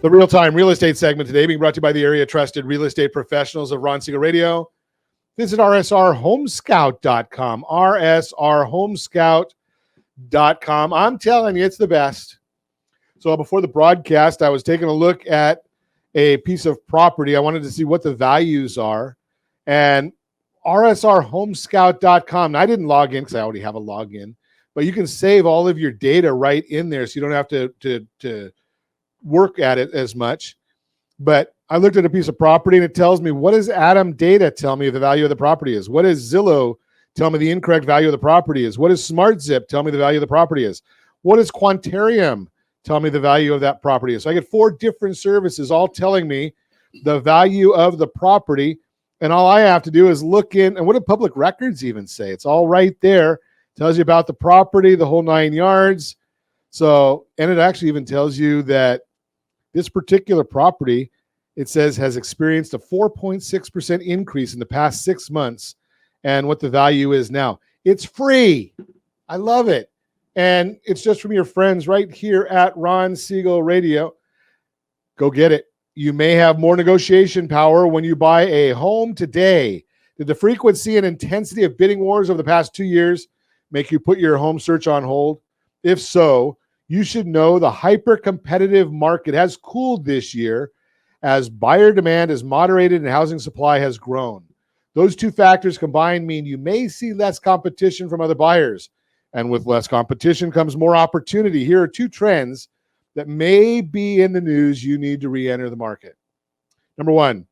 The real-time real estate segment today being brought to you by the area trusted real estate professionals of Ron Siegel Radio. Visit rsrhomescout.com, rsrhomescout.com. I'm telling you, it's the best. So before the broadcast, I was taking a look at a piece of property. I wanted to see what the values are. And rsrhomescout.com, I didn't log in because I already have a login, but you can save all of your data right in there so you don't have to work at it as much. But I looked at a piece of property and it tells me, what does Adam Data tell me the value of the property is? What does Zillow tell me the incorrect value of the property is? What does SmartZip tell me the value of the property is? What does Quantarium tell me the value of that property is? So I get 4 different services all telling me the value of the property. And all I have to do is look in, and what do public records even say? It's all right there. Tells you about the property, the whole 9 yards. So, and it actually even tells you that this particular property, it says, has experienced a 4.6% increase in the past 6 months and what the value is now. It's free. I love it. And it's just from your friends right here at Ron Siegel Radio. Go get it. You may have more negotiation power when you buy a home today. Did the frequency and intensity of bidding wars over the past 2 years make you put your home search on hold? If so, you should know the hyper-competitive market has cooled this year as buyer demand is moderated and housing supply has grown. Those 2 factors combined mean you may see less competition from other buyers. And with less competition comes more opportunity. Here are 2 trends that may be in the news you need to re-enter the market. Number 1,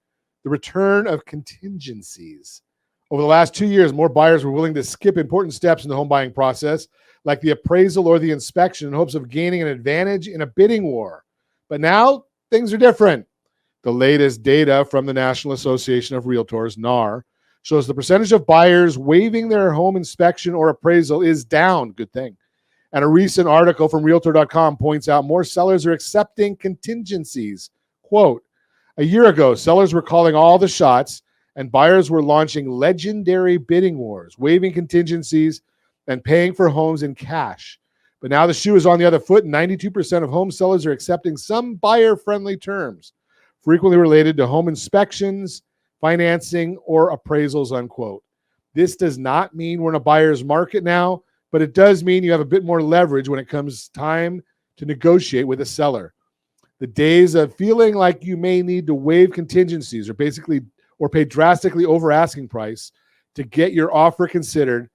the return of contingencies. Over the last 2 years, more buyers were willing to skip important steps in the home buying process, like the appraisal or the inspection, in hopes of gaining an advantage in a bidding war. But now things are different. The latest data from the National Association of Realtors, NAR, shows the percentage of buyers waiving their home inspection or appraisal is down. Good thing. And a recent article from Realtor.com points out more sellers are accepting contingencies. Quote, a year ago, sellers were calling all the shots and buyers were launching legendary bidding wars, waiving contingencies and paying for homes in cash. But now the shoe is on the other foot, and 92% of home sellers are accepting some buyer-friendly terms, frequently related to home inspections, financing, or appraisals, unquote. This does not mean we're in a buyer's market now, but it does mean you have a bit more leverage when it comes time to negotiate with a seller. The days of feeling like you may need to waive contingencies or pay drastically over asking price to get your offer considered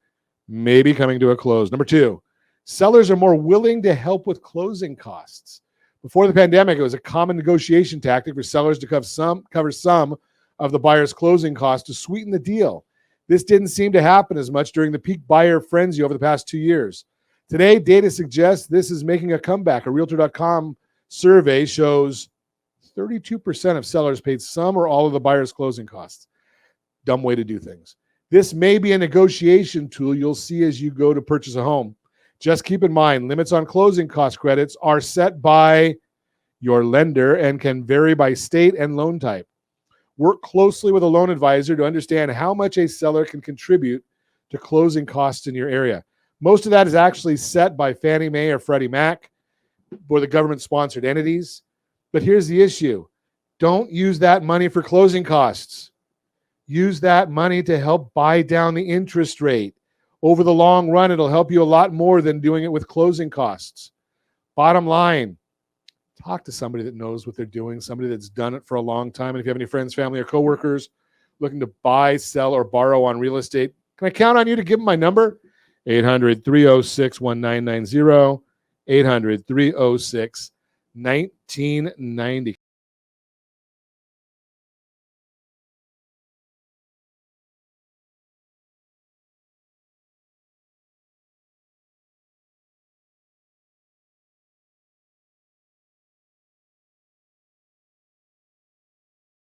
may be coming to a close. Number 2, sellers are more willing to help with closing costs. Before the pandemic, it was a common negotiation tactic for sellers to cover some of the buyer's closing costs to sweeten the deal. This didn't seem to happen as much during the peak buyer frenzy over the past 2 years. Today, data suggests this is making a comeback. A Realtor.com survey shows 32% of sellers paid some or all of the buyer's closing costs. Dumb way to do things. This may be a negotiation tool you'll see as you go to purchase a home. Just keep in mind, limits on closing cost credits are set by your lender and can vary by state and loan type. Work closely with a loan advisor to understand how much a seller can contribute to closing costs in your area. Most of that is actually set by Fannie Mae or Freddie Mac or the government-sponsored entities. But here's the issue. Don't use that money for closing costs. Use that money to help buy down the interest rate. Over the long run, it'll help you a lot more than doing it with closing costs. Bottom line, talk to somebody that knows what they're doing, somebody that's done it for a long time. And if you have any friends, family, or coworkers looking to buy, sell, or borrow on real estate, can I count on you to give them my number? 800-306-1990, 800-306-1990.